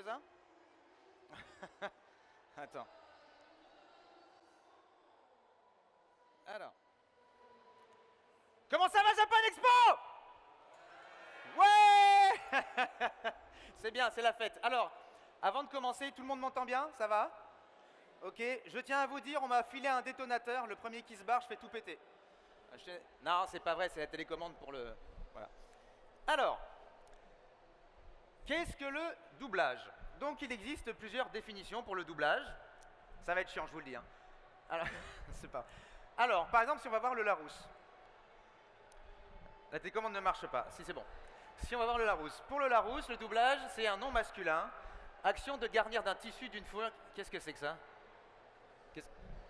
quelques-uns? Attends. Alors. Comment ça va, Japan Expo? Ouais. C'est bien, c'est la fête. Alors, avant de commencer, tout le monde m'entend bien? Ça va? Ok, je tiens à vous dire, on m'a filé un détonateur. Le premier qui se barre, je fais tout péter. Non, c'est pas vrai, c'est la télécommande pour le... Voilà. Alors, qu'est-ce que le doublage? Donc, il existe plusieurs définitions pour le doublage. Ça va être chiant, je vous le dis. Hein. Alors, c'est pas... Alors, par exemple, si on va voir le Larousse. La télécommande ne marche pas. Si, c'est bon. Si on va voir le Larousse. Pour le Larousse, le doublage, c'est un nom masculin. Action de garnir d'un tissu d'une fourrure. Qu'est-ce que c'est que ça?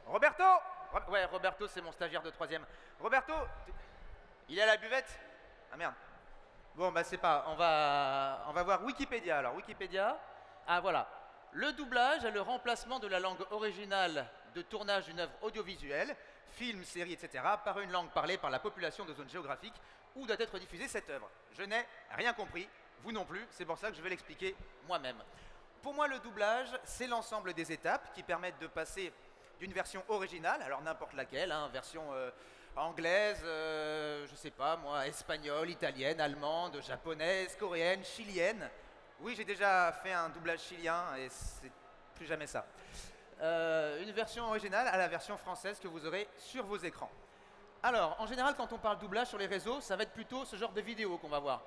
Roberto! Ouais, Roberto, c'est mon stagiaire de 3e. Roberto, il est à la buvette? Ah merde. Bon, bah c'est pas... On va voir Wikipédia. Alors, Wikipédia... Ah, voilà. Le doublage est le remplacement de la langue originale de tournage d'une œuvre audiovisuelle, film, série, etc., par une langue parlée par la population de zone géographique où doit être diffusée cette œuvre. Je n'ai rien compris, vous non plus, c'est pour ça que je vais l'expliquer moi-même. Pour moi, le doublage, c'est l'ensemble des étapes qui permettent de passer d'une version originale, alors n'importe laquelle, hein, version anglaise, je sais pas moi, espagnole, italienne, allemande, japonaise, coréenne, chilienne. Oui, j'ai déjà fait un doublage chilien et c'est plus jamais ça. Une version originale à la version française que vous aurez sur vos écrans. Alors, en général, quand on parle doublage sur les réseaux, ça va être plutôt ce genre de vidéo qu'on va voir.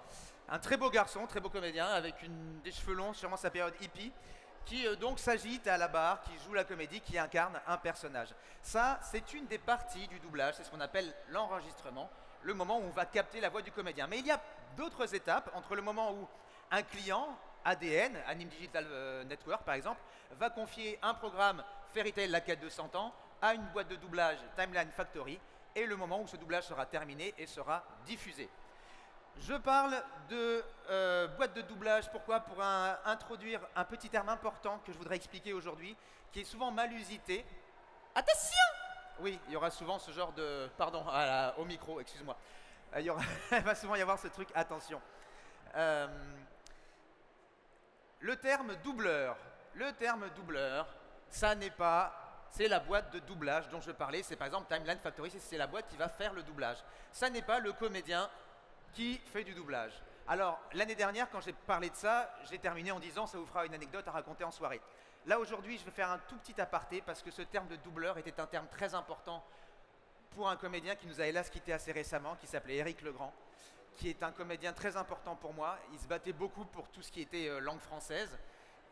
Un très beau garçon, très beau comédien, avec des cheveux longs, sûrement sa période hippie, qui donc s'agite à la barre, qui joue la comédie, qui incarne un personnage. Ça, c'est une des parties du doublage, c'est ce qu'on appelle l'enregistrement, le moment où on va capter la voix du comédien. Mais il y a d'autres étapes entre le moment où un client, ADN, Anime Digital Network par exemple, va confier un programme Fairy Tail la quête de 100 ans à une boîte de doublage Timeline Factory et le moment où ce doublage sera terminé et sera diffusé. Je parle de boîte de doublage, pourquoi? Pour introduire un petit terme important que je voudrais expliquer aujourd'hui, qui est souvent mal usité. Attention! Oui, il y aura souvent ce genre de... Pardon, au micro, excuse-moi. Il va souvent y avoir ce truc, attention. Le terme doubleur, ça n'est pas... C'est la boîte de doublage dont je parlais, c'est par exemple Timeline Factory, c'est la boîte qui va faire le doublage. Ça n'est pas le comédien qui fait du doublage. Alors, l'année dernière, quand j'ai parlé de ça, j'ai terminé en disant « ça vous fera une anecdote à raconter en soirée ». Là, aujourd'hui, je vais faire un tout petit aparté parce que ce terme de doubleur était un terme très important pour un comédien qui nous a hélas quitté assez récemment, qui s'appelait Éric Legrand, qui est un comédien très important pour moi. Il se battait beaucoup pour tout ce qui était langue française.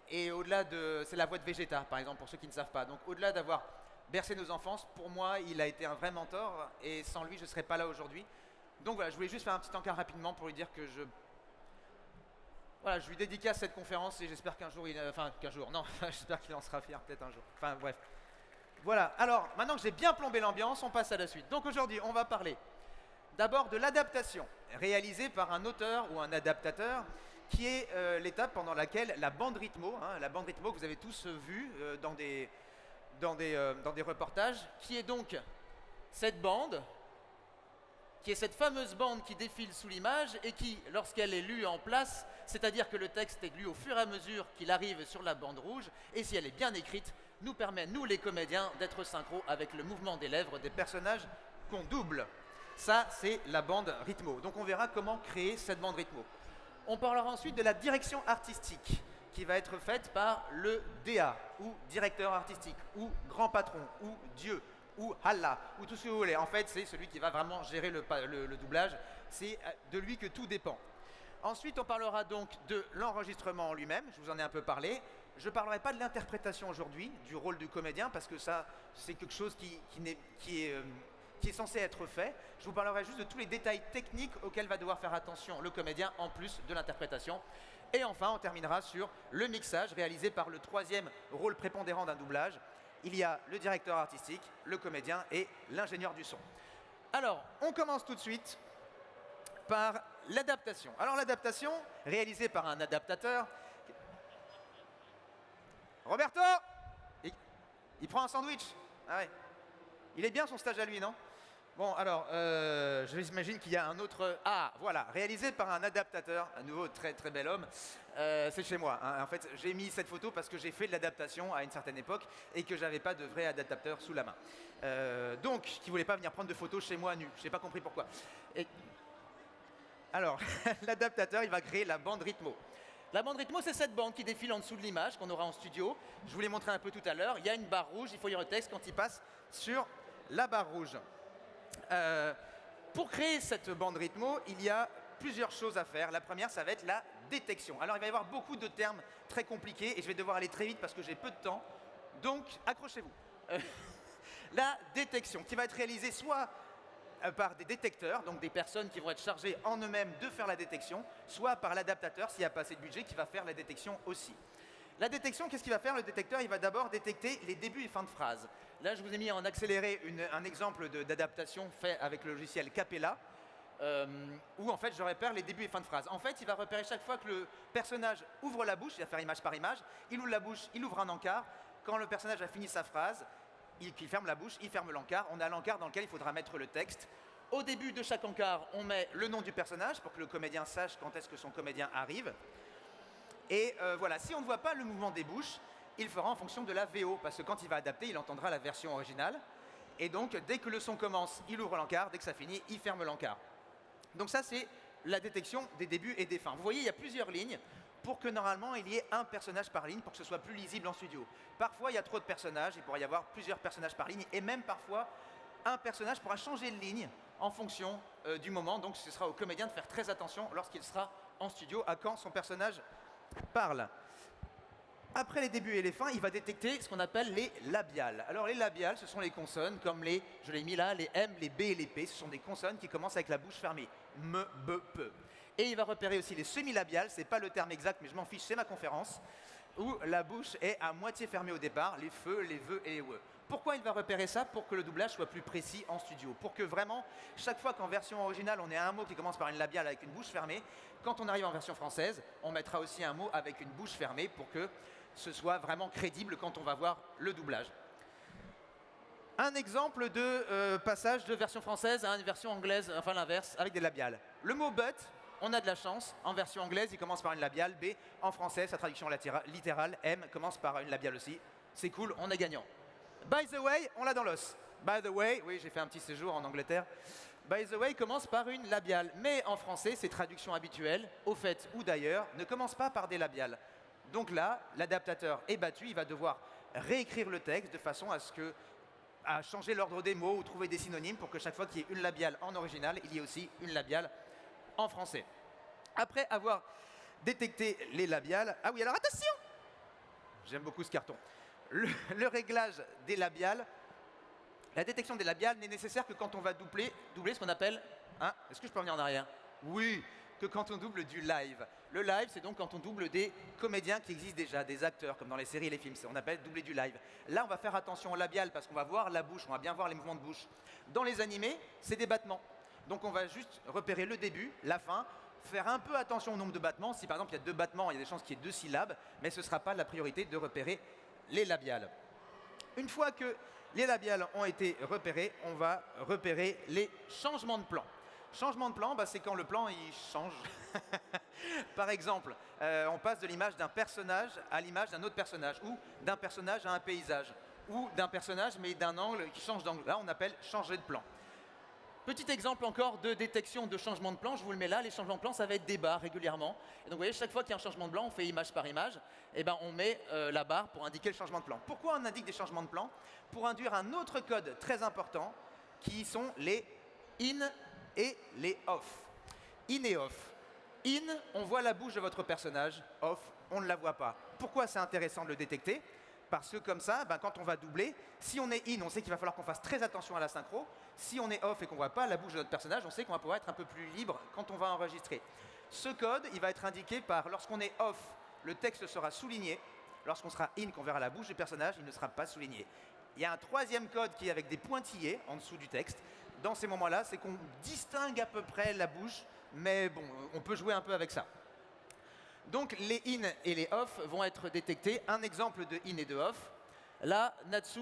Et au-delà de... C'est la voix de Vegeta, par exemple, pour ceux qui ne savent pas. Donc, au-delà d'avoir bercé nos enfances, pour moi, il a été un vrai mentor. Et sans lui, je ne serais pas là aujourd'hui. Donc voilà, je voulais juste faire un petit encart rapidement pour lui dire que Voilà, je lui dédicace cette conférence et j'espère qu'un jour Enfin, qu'un jour, non, j'espère qu'il en sera fier peut-être un jour. Enfin, bref. Voilà, alors, maintenant que j'ai bien plombé l'ambiance, on passe à la suite. Donc aujourd'hui, on va parler d'abord de l'adaptation, réalisée par un auteur ou un adaptateur, qui est l'étape pendant laquelle la bande rythmo que vous avez tous vue dans des reportages, qui est donc cette bande, qui est cette fameuse bande qui défile sous l'image et qui, lorsqu'elle est lue en place, c'est-à-dire que le texte est lu au fur et à mesure qu'il arrive sur la bande rouge, et si elle est bien écrite, nous permet, nous les comédiens, d'être synchro avec le mouvement des lèvres des personnages qu'on double. Ça, c'est la bande rythmo. Donc on verra comment créer cette bande rythmo. On parlera ensuite de la direction artistique, qui va être faite par le DA, ou directeur artistique, ou grand patron, ou Dieu, ou Allah, ou tout ce que vous voulez. En fait, c'est celui qui va vraiment gérer le doublage. C'est de lui que tout dépend. Ensuite, on parlera donc de l'enregistrement en lui-même. Je vous en ai un peu parlé. Je ne parlerai pas de l'interprétation aujourd'hui, du rôle du comédien, parce que ça, c'est quelque chose qui est censé être fait. Je vous parlerai juste de tous les détails techniques auxquels va devoir faire attention le comédien, en plus de l'interprétation. Et enfin, on terminera sur le mixage, réalisé par le troisième rôle prépondérant d'un doublage. Il y a le directeur artistique, le comédien et l'ingénieur du son. Alors, on commence tout de suite par l'adaptation. Alors l'adaptation, réalisée par un adaptateur... Roberto! Il prend un sandwich. Ah ouais. Il est bien son stage à lui, non? Bon, alors, j'imagine qu'il y a un autre... Ah, voilà, réalisé par un adaptateur, à nouveau très très bel homme. C'est chez moi, hein. En fait, j'ai mis cette photo parce que j'ai fait de l'adaptation à une certaine époque et que j'avais pas de vrai adaptateur sous la main. Donc, qui voulait pas venir prendre de photos chez moi nu. J'ai pas compris pourquoi. Alors, l'adaptateur, il va créer la bande rythmo. La bande rythmo, c'est cette bande qui défile en dessous de l'image qu'on aura en studio. Je vous l'ai montré un peu tout à l'heure. Il y a une barre rouge, il faut lire le texte quand il passe sur la barre rouge. Pour créer cette bande rythmo, il y a plusieurs choses à faire. La première, ça va être la détection. Alors, il va y avoir beaucoup de termes très compliqués et je vais devoir aller très vite parce que j'ai peu de temps. Donc, accrochez-vous. La détection qui va être réalisée soit par des détecteurs, donc des personnes qui vont être chargées en eux-mêmes de faire la détection, soit par l'adaptateur, s'il n'y a pas assez de budget, qui va faire la détection aussi. La détection, qu'est-ce qu'il va faire? Le détecteur, il va d'abord détecter les débuts et fins de phrases. Là, je vous ai mis en accéléré un exemple d'adaptation fait avec le logiciel Capella, où en fait, je repère les débuts et fins de phrases. En fait, il va repérer chaque fois que le personnage ouvre la bouche, il va faire image par image, il ouvre la bouche, il ouvre un encart. Quand le personnage a fini sa phrase, il ferme la bouche, il ferme l'encart. On a l'encart dans lequel il faudra mettre le texte. Au début de chaque encart, on met le nom du personnage pour que le comédien sache quand est-ce que son comédien arrive. Et voilà, si on ne voit pas le mouvement des bouches, il fera en fonction de la VO, parce que quand il va adapter, il entendra la version originale. Et donc, dès que le son commence, il ouvre l'encart, dès que ça finit, il ferme l'encart. Donc ça, c'est la détection des débuts et des fins. Vous voyez, il y a plusieurs lignes pour que normalement, il y ait un personnage par ligne pour que ce soit plus lisible en studio. Parfois, il y a trop de personnages, il pourrait y avoir plusieurs personnages par ligne, et même parfois, un personnage pourra changer de ligne en fonction du moment. Donc, ce sera au comédien de faire très attention lorsqu'il sera en studio à quand son personnage parle. Après les débuts et les fins, il va détecter ce qu'on appelle les labiales. Alors les labiales, ce sont les consonnes comme les, je l'ai mis là, les M, les B et les P. Ce sont des consonnes qui commencent avec la bouche fermée. Me, be, pe. Et il va repérer aussi les semi-labiales, c'est pas le terme exact, mais je m'en fiche, c'est ma conférence, où la bouche est à moitié fermée au départ, les feux, les veux et les we. Pourquoi il va repérer ça? Pour que le doublage soit plus précis en studio. Pour que vraiment, chaque fois qu'en version originale, on ait un mot qui commence par une labiale avec une bouche fermée, quand on arrive en version française, on mettra aussi un mot avec une bouche fermée pour que ce soit vraiment crédible quand on va voir le doublage. Un exemple de passage de version française à une version anglaise, enfin l'inverse, avec des labiales. Le mot but, on a de la chance. En version anglaise, il commence par une labiale. B, en français, sa traduction littérale, M, commence par une labiale aussi. C'est cool, on est gagnant. By the way, on l'a dans l'os. By the way, oui, j'ai fait un petit séjour en Angleterre. By the way commence par une labiale. Mais en français, ces traductions habituelles, au fait ou d'ailleurs, ne commencent pas par des labiales. Donc là, l'adaptateur est battu, il va devoir réécrire le texte de façon à changer l'ordre des mots ou trouver des synonymes pour que chaque fois qu'il y ait une labiale en original, il y ait aussi une labiale en français. Après avoir détecté les labiales... Ah oui, alors attention! J'aime beaucoup ce carton. Le réglage des labiales, la détection des labiales n'est nécessaire que quand on va doubler ce qu'on appelle... Hein, est-ce que je peux revenir en arrière? Oui, que quand on double du live. Le live, c'est donc quand on double des comédiens qui existent déjà, des acteurs, comme dans les séries et les films. On appelle doubler du live. Là, on va faire attention aux labiales parce qu'on va voir la bouche, on va bien voir les mouvements de bouche. Dans les animés, c'est des battements. Donc on va juste repérer le début, la fin, faire un peu attention au nombre de battements. Si par exemple il y a 2 battements, il y a des chances qu'il y ait 2 syllabes, mais ce ne sera pas la priorité de repérer les labiales. Une fois que les labiales ont été repérées, on va repérer les changements de plan. Changement de plan, c'est quand le plan il change. Par exemple, on passe de l'image d'un personnage à l'image d'un autre personnage, ou d'un personnage à un paysage, ou d'un personnage mais d'un angle qui change d'angle. Là, on appelle changer de plan. Petit exemple encore de détection de changement de plan, je vous le mets là, les changements de plan, ça va être des barres régulièrement. Et donc vous voyez, chaque fois qu'il y a un changement de plan, on fait image par image, et on met la barre pour indiquer le changement de plan. Pourquoi on indique des changements de plan? Pour induire un autre code très important, qui sont les in et les off. In et off. In, on voit la bouche de votre personnage, off, on ne la voit pas. Pourquoi c'est intéressant de le détecter? Parce que comme ça, quand on va doubler, si on est in, on sait qu'il va falloir qu'on fasse très attention à la synchro. Si on est off et qu'on ne voit pas la bouche de notre personnage, on sait qu'on va pouvoir être un peu plus libre quand on va enregistrer. Ce code, il va être indiqué par, lorsqu'on est off, le texte sera souligné. Lorsqu'on sera in, qu'on verra la bouche du personnage, il ne sera pas souligné. Il y a un troisième code qui est avec des pointillés en dessous du texte. Dans ces moments-là, c'est qu'on distingue à peu près la bouche, mais bon, on peut jouer un peu avec ça. Donc les in et les off vont être détectés. Un exemple de in et de off. Là, Natsu,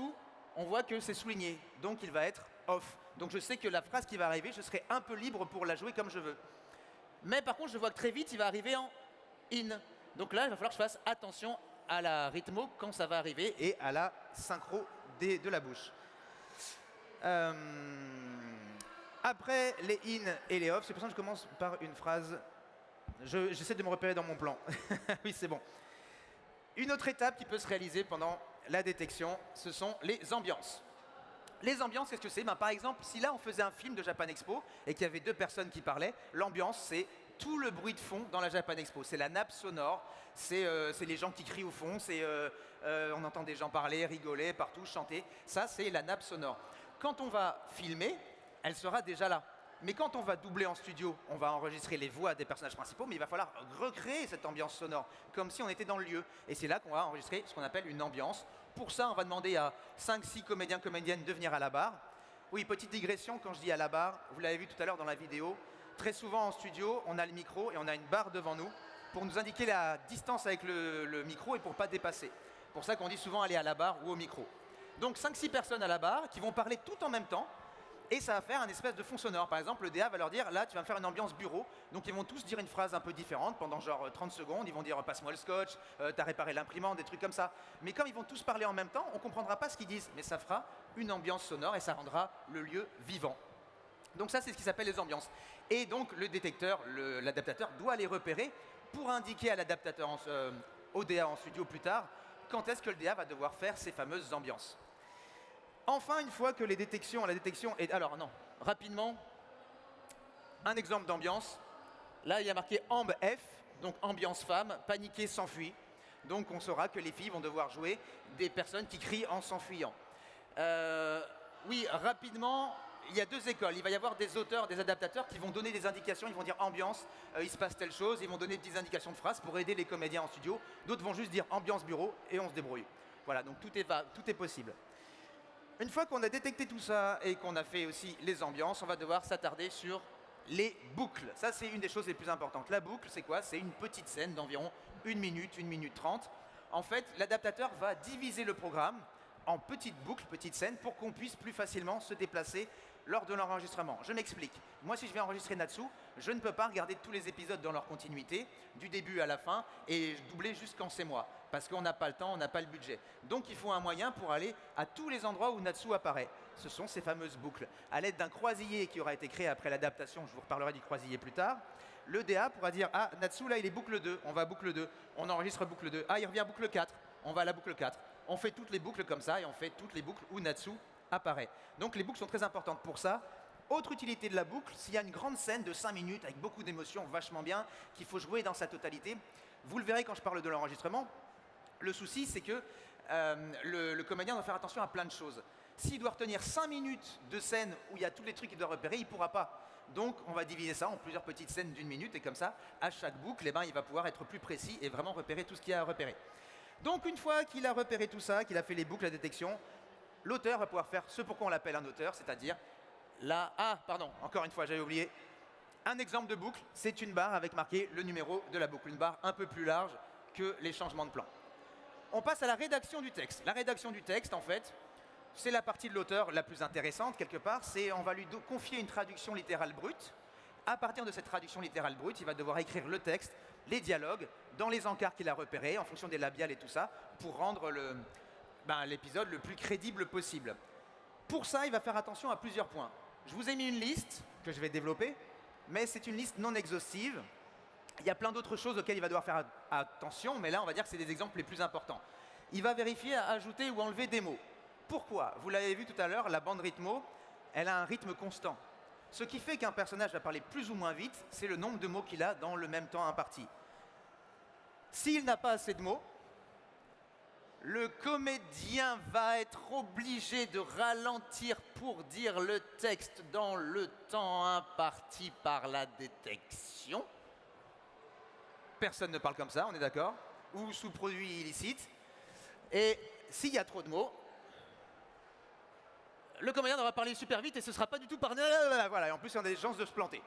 on voit que c'est souligné, donc il va être off. Donc je sais que la phrase qui va arriver, je serai un peu libre pour la jouer comme je veux. Mais par contre, je vois que très vite, il va arriver en in. Donc là, il va falloir que je fasse attention à la rythmo quand ça va arriver et à la synchro de la bouche. Après les in et les off, c'est pour ça que je commence par une phrase. J'essaie de me repérer dans mon plan. Oui, c'est bon. Une autre étape qui peut se réaliser pendant la détection, ce sont les ambiances. Les ambiances, qu'est-ce que c'est? Par exemple, si là on faisait un film de Japan Expo et qu'il y avait deux personnes qui parlaient, l'ambiance c'est tout le bruit de fond dans la Japan Expo. C'est la nappe sonore, c'est les gens qui crient au fond, on entend des gens parler, rigoler, partout, chanter. Ça, c'est la nappe sonore. Quand on va filmer, elle sera déjà là. Mais quand on va doubler en studio, on va enregistrer les voix des personnages principaux, mais il va falloir recréer cette ambiance sonore, comme si on était dans le lieu. Et c'est là qu'on va enregistrer ce qu'on appelle une ambiance. Pour ça, on va demander à 5-6 comédiens, comédiennes de venir à la barre. Oui, petite digression, quand je dis à la barre, vous l'avez vu tout à l'heure dans la vidéo, très souvent en studio, on a le micro et on a une barre devant nous pour nous indiquer la distance avec le micro et pour ne pas dépasser. Pour ça qu'on dit souvent aller à la barre ou au micro. Donc 5-6 personnes à la barre qui vont parler tout en même temps. Et ça va faire un espèce de fond sonore. Par exemple, le DA va leur dire, là, tu vas me faire une ambiance bureau. Donc, ils vont tous dire une phrase un peu différente pendant genre 30 secondes. Ils vont dire, passe-moi le scotch, t'as réparé l'imprimante, des trucs comme ça. Mais comme ils vont tous parler en même temps, on ne comprendra pas ce qu'ils disent. Mais ça fera une ambiance sonore et ça rendra le lieu vivant. Donc ça, c'est ce qui s'appelle les ambiances. Et donc, le détecteur, l'adaptateur, doit les repérer pour indiquer à l'adaptateur, au DA en studio plus tard, quand est-ce que le DA va devoir faire ces fameuses ambiances. Enfin, une fois que la détection est... Alors non, rapidement, un exemple d'ambiance. Là, il y a marqué Amb F, donc ambiance femme, paniquer, s'enfuit. Donc on saura que les filles vont devoir jouer des personnes qui crient en s'enfuyant. Oui, rapidement, il y a deux écoles. Il va y avoir des auteurs, des adaptateurs qui vont donner des indications, ils vont dire ambiance, il se passe telle chose, ils vont donner des petites indications de phrases pour aider les comédiens en studio. D'autres vont juste dire ambiance bureau et on se débrouille. Voilà, donc tout est possible. Une fois qu'on a détecté tout ça et qu'on a fait aussi les ambiances, on va devoir s'attarder sur les boucles. Ça, c'est une des choses les plus importantes. La boucle, c'est quoi? C'est une petite scène d'environ 1 minute, 1 minute 30. En fait, l'adaptateur va diviser le programme en petites boucles, petites scènes, pour qu'on puisse plus facilement se déplacer lors de l'enregistrement. Je m'explique. Moi, si je vais enregistrer Natsu, je ne peux pas regarder tous les épisodes dans leur continuité, du début à la fin, et doubler jusqu'en c'est moi, parce qu'on n'a pas le temps, on n'a pas le budget. Donc, il faut un moyen pour aller à tous les endroits où Natsu apparaît. Ce sont ces fameuses boucles. À l'aide d'un croisillé qui aura été créé après l'adaptation, je vous reparlerai du croisillé plus tard, le DA pourra dire « Ah, Natsu, là, il est boucle 2, on va à boucle 2, on enregistre boucle 2. Ah, il revient à boucle 4, on va à la boucle 4. » On fait toutes les boucles comme ça, et on fait toutes les boucles où Natsu apparaît. Donc les boucles sont très importantes pour ça. Autre utilité de la boucle, s'il y a une grande scène de 5 minutes avec beaucoup d'émotions, vachement bien, qu'il faut jouer dans sa totalité, vous le verrez quand je parle de l'enregistrement, le souci c'est que le comédien doit faire attention à plein de choses. S'il doit retenir 5 minutes de scène où il y a tous les trucs qu'il doit repérer, il ne pourra pas. Donc on va diviser ça en plusieurs petites scènes d'1 minute et comme ça, à chaque boucle, il va pouvoir être plus précis et vraiment repérer tout ce qu'il y a à repérer. Donc une fois qu'il a repéré tout ça, qu'il a fait les boucles à détection, l'auteur va pouvoir faire ce pourquoi on l'appelle un auteur, c'est-à-dire là... Ah, pardon, encore une fois, j'avais oublié. Un exemple de boucle, c'est une barre avec marqué le numéro de la boucle, une barre un peu plus large que les changements de plan. On passe à la rédaction du texte. La rédaction du texte, en fait, c'est la partie de l'auteur la plus intéressante, quelque part. C'est on va lui confier une traduction littérale brute. À partir de cette traduction littérale brute, il va devoir écrire le texte, les dialogues, dans les encarts qu'il a repérés, en fonction des labiales et tout ça, pour rendre l'épisode le plus crédible possible. Pour ça, il va faire attention à plusieurs points. Je vous ai mis une liste que je vais développer, mais c'est une liste non exhaustive. Il y a plein d'autres choses auxquelles il va devoir faire attention, mais là, on va dire que c'est des exemples les plus importants. Il va vérifier à ajouter ou enlever des mots. Pourquoi? Vous l'avez vu tout à l'heure, la bande rythmo, elle a un rythme constant. Ce qui fait qu'un personnage va parler plus ou moins vite, c'est le nombre de mots qu'il a dans le même temps imparti. S'il n'a pas assez de mots, le comédien va être obligé de ralentir pour dire le texte dans le temps imparti par la détection. Personne ne parle comme ça, on est d'accord? Ou sous produit illicite. Et s'il y a trop de mots, le comédien va parler super vite et ce ne sera pas du tout par... Voilà, et en plus, il y a des chances de se planter.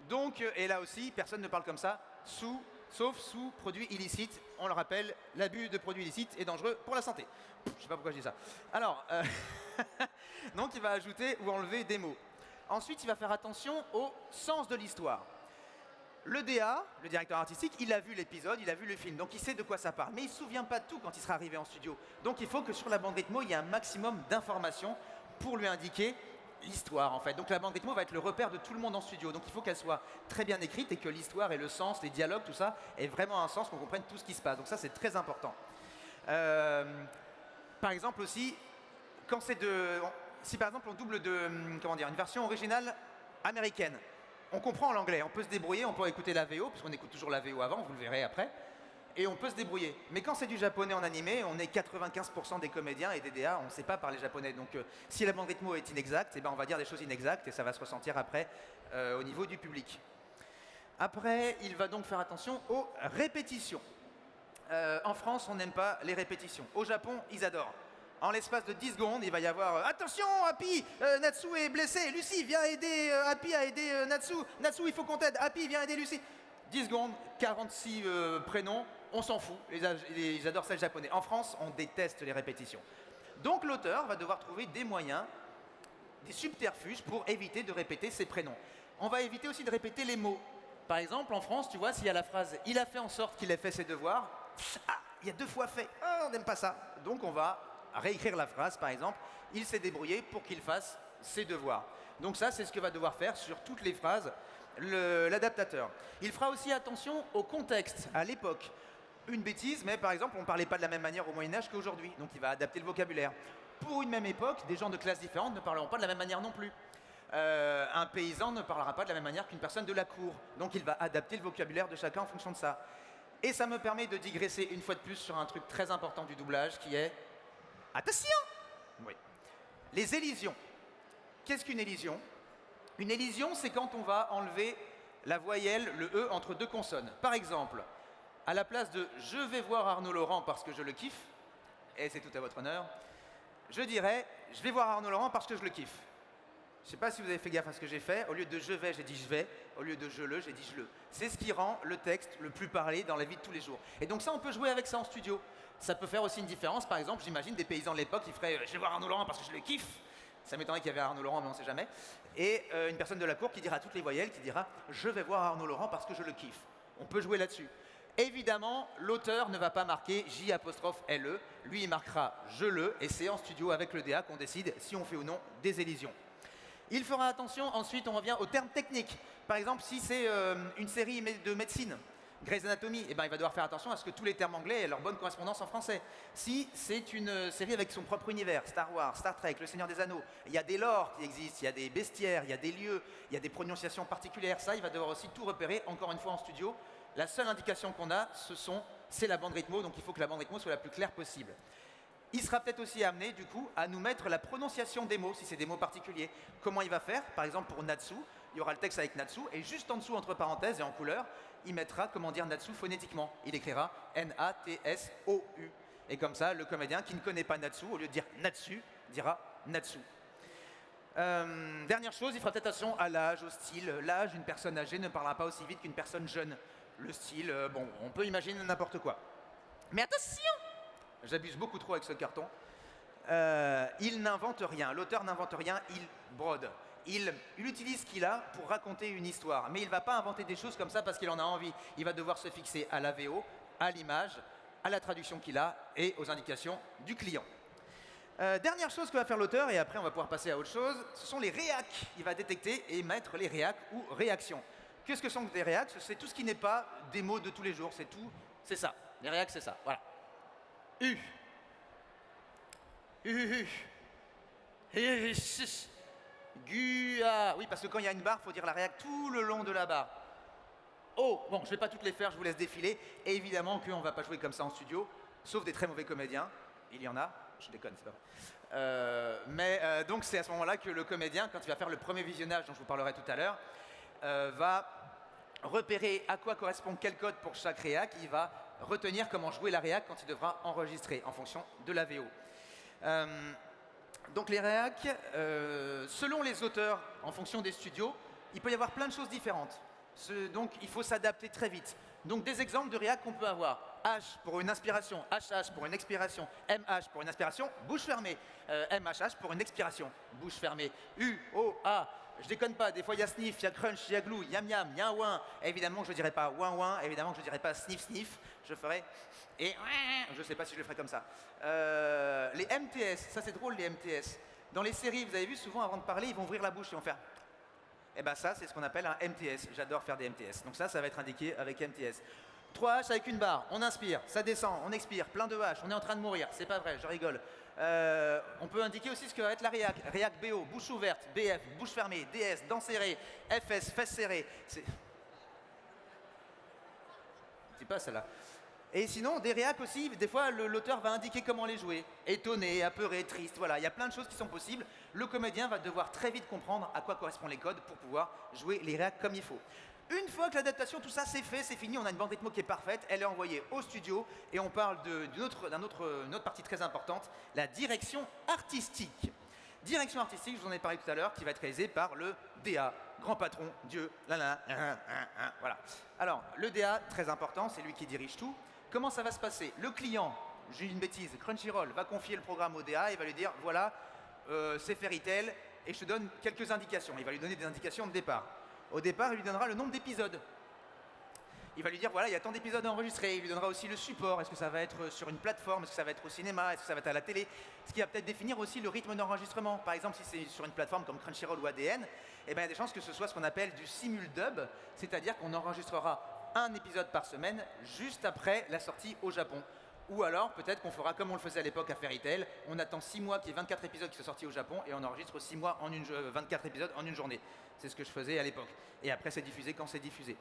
Donc, et là aussi, personne ne parle comme ça sous sauf sous produits illicites. On le rappelle, l'abus de produits illicites est dangereux pour la santé. Je ne sais pas pourquoi je dis ça. Alors, donc il va ajouter ou enlever des mots. Ensuite, il va faire attention au sens de l'histoire. Le DA, le directeur artistique, il a vu l'épisode, il a vu le film, donc il sait de quoi ça parle. Mais il ne se souvient pas de tout quand il sera arrivé en studio. Donc il faut que sur la bande rythmo, il y ait un maximum d'informations pour lui indiquer l'histoire en fait. Donc la bande rythmo va être le repère de tout le monde en studio. Donc il faut qu'elle soit très bien écrite et que l'histoire et le sens, les dialogues, tout ça, ait vraiment un sens, qu'on comprenne tout ce qui se passe. Donc ça c'est très important. Par exemple aussi, quand c'est si par exemple on double une version originale américaine, on comprend l'anglais, on peut se débrouiller, on peut écouter la VO, puisqu'on écoute toujours la VO avant, vous le verrez après, et on peut se débrouiller. Mais quand c'est du japonais en animé, on est 95% des comédiens et des DA, on ne sait pas parler japonais. Donc si la bande rythmo est inexacte, eh ben, on va dire des choses inexactes et ça va se ressentir après au niveau du public. Après, il va donc faire attention aux répétitions. En France, on n'aime pas les répétitions. Au Japon, ils adorent. En l'espace de 10 secondes, il va y avoir attention, Happy, Natsu est blessé, Lucie, viens aider Happy à aider Natsu. Natsu, il faut qu'on t'aide, Happy, viens aider Lucie. 10 secondes, 46 prénoms, on s'en fout, ils adorent ça le japonais. En France, on déteste les répétitions. Donc l'auteur va devoir trouver des moyens, des subterfuges pour éviter de répéter ses prénoms. On va éviter aussi de répéter les mots. Par exemple, en France, tu vois, s'il y a la phrase « il a fait en sorte qu'il ait fait ses devoirs », ah, il y a 2 fois fait, on n'aime pas ça. Donc on va réécrire la phrase, par exemple, il s'est débrouillé pour qu'il fasse ses devoirs. Donc ça, c'est ce que va devoir faire sur toutes les phrases l'adaptateur. Il fera aussi attention au contexte, à l'époque. Une bêtise, mais par exemple, on ne parlait pas de la même manière au Moyen-Âge qu'aujourd'hui, donc il va adapter le vocabulaire. Pour une même époque, des gens de classes différentes ne parleront pas de la même manière non plus. Un paysan ne parlera pas de la même manière qu'une personne de la cour, donc il va adapter le vocabulaire de chacun en fonction de ça. Et ça me permet de digresser une fois de plus sur un truc très important du doublage qui est... Attention! Oui. Les élisions. Qu'est-ce qu'une élision? Une élision, c'est quand on va enlever la voyelle, le E, entre 2 consonnes. Par exemple, à la place de « je vais voir Arnaud Laurent parce que je le kiffe », et c'est tout à votre honneur, je dirais « je vais voir Arnaud Laurent parce que je le kiffe ». Je ne sais pas si vous avez fait gaffe à ce que j'ai fait. Au lieu de « je vais », j'ai dit « je vais ». Au lieu de « je le », j'ai dit « je le ». C'est ce qui rend le texte le plus parlé dans la vie de tous les jours. Et donc ça, on peut jouer avec ça en studio. Ça peut faire aussi une différence. Par exemple, j'imagine des paysans de l'époque qui feraient « je vais voir Arnaud Laurent parce que je le kiffe ». Ça m'étonnerait qu'il y avait Arnaud Laurent, mais on ne sait jamais. Et une personne de la cour qui dira toutes les voyelles, qui dira « je vais voir Arnaud Laurent parce que je le kiffe ». On peut jouer là-dessus. Évidemment, l'auteur ne va pas marquer J'-LE. Lui, il marquera « je le » et c'est en studio avec le DA qu'on décide si on fait ou non des élisions. Il fera attention, ensuite on revient aux termes techniques. Par exemple, si c'est une série de médecine, Grey's Anatomy, eh ben, il va devoir faire attention à ce que tous les termes anglais aient leur bonne correspondance en français. Si c'est une série avec son propre univers, Star Wars, Star Trek, Le Seigneur des Anneaux, il y a des lores qui existent, il y a des bestiaires, il y a des lieux, il y a des prononciations particulières. Ça, il va devoir aussi tout repérer, encore une fois en studio. La seule indication qu'on a, c'est la bande rythmo, donc il faut que la bande rythmo soit la plus claire possible. Il sera peut-être aussi amené, du coup, à nous mettre la prononciation des mots, si c'est des mots particuliers. Comment il va faire? Par exemple, pour Natsu, il y aura le texte avec Natsu, et juste en dessous, entre parenthèses et en couleur, il mettra comment dire Natsu phonétiquement. Il écrira N-A-T-S-O-U. Et comme ça, le comédien qui ne connaît pas Natsu, au lieu de dire Natsu, dira Natsu. Dernière chose, il fera peut-être attention à l'âge, au style. L'âge, une personne âgée ne parlera pas aussi vite qu'une personne jeune. Le style, bon, on peut imaginer n'importe quoi. Mais attention! J'abuse beaucoup trop avec ce carton. Il n'invente rien. L'auteur n'invente rien, il brode. Il utilise ce qu'il a pour raconter une histoire. Mais il ne va pas inventer des choses comme ça parce qu'il en a envie. Il va devoir se fixer à la VO, à l'image, à la traduction qu'il a et aux indications du client. Dernière chose que va faire l'auteur, et après on va pouvoir passer à autre chose, ce sont les réacs. Il va détecter et mettre les réacs ou réactions. Qu'est-ce que sont des réacs? C'est tout ce qui n'est pas des mots de tous les jours. C'est tout, c'est ça. Les réacs, c'est ça. Voilà. U. Gua. Oui, parce que quand il y a une barre, il faut dire la réac tout le long de la barre. Oh, bon, je ne vais pas toutes les faire, je vous laisse défiler. Et évidemment qu'on ne va pas jouer comme ça en studio, sauf des très mauvais comédiens. Il y en a, je déconne, c'est pas vrai. Donc c'est à ce moment-là que le comédien, quand il va faire le premier visionnage dont je vous parlerai tout à l'heure, va repérer à quoi correspond quel code pour chaque réac. Il va retenir comment jouer la réac quand il devra enregistrer en fonction de la VO. Donc les réacs, selon les auteurs, en fonction des studios, il peut y avoir plein de choses différentes. Donc il faut s'adapter très vite. Donc des exemples de réac qu'on peut avoir. H pour une inspiration, HH pour une expiration, MH pour une inspiration, bouche fermée. MHH pour une expiration, bouche fermée. U, O, A. Je déconne pas, des fois il y a sniff, il y a crunch, il y a glou, yam yam, il y a un ouin. Évidemment que je ne dirais pas ouin ouin, évidemment que je ne dirais pas sniff sniff, je ferai et je ne sais pas si je le ferai comme ça. Les MTS, ça c'est drôle les MTS. Dans les séries, vous avez vu souvent avant de parler, ils vont ouvrir la bouche et vont faire. Et bien ça c'est ce qu'on appelle un MTS, j'adore faire des MTS. Donc ça va être indiqué avec MTS. 3 H avec une barre, on inspire, ça descend, on expire, plein de H, on est en train de mourir, c'est pas vrai, je rigole. On peut indiquer aussi ce que va être la réac. Réac BO, bouche ouverte, BF, bouche fermée, DS, dents serrées, FS, fesses serrées. C'est pas celle-là. Et sinon, des réacs aussi, des fois l'auteur va indiquer comment les jouer. Étonné, apeuré, triste, voilà, il y a plein de choses qui sont possibles. Le comédien va devoir très vite comprendre à quoi correspondent les codes pour pouvoir jouer les réacs comme il faut. Une fois que l'adaptation, tout ça c'est fait, c'est fini, on a une bande rythmo qui est parfaite, elle est envoyée au studio et on parle d'une autre partie très importante, la direction artistique. Direction artistique, je vous en ai parlé tout à l'heure, qui va être réalisée par le DA, grand patron, Dieu, voilà. Alors, le DA, très important, c'est lui qui dirige tout. Comment ça va se passer? Le client, j'ai une bêtise, Crunchyroll, va confier le programme au DA et va lui dire, voilà, c'est Fairy Tail et je te donne quelques indications. Il va lui donner des indications de départ. Au départ, il lui donnera le nombre d'épisodes. Il va lui dire, voilà, il y a tant d'épisodes enregistrés. Il lui donnera aussi le support. Est-ce que ça va être sur une plateforme? Est-ce que ça va être au cinéma? Est-ce que ça va être à la télé? Ce qui va peut-être définir aussi le rythme d'enregistrement. Par exemple, si c'est sur une plateforme comme Crunchyroll ou ADN, eh bien, il y a des chances que ce soit ce qu'on appelle du simuldub, c'est-à-dire qu'on enregistrera un épisode par semaine juste après la sortie au Japon. Ou alors, peut-être qu'on fera comme on le faisait à l'époque à Fairy Tail, on attend 6 mois qu'il y ait 24 épisodes qui sont sortis au Japon et on enregistre 6 mois 24 épisodes en une journée. C'est ce que je faisais à l'époque. Et après, c'est diffusé quand c'est diffusé.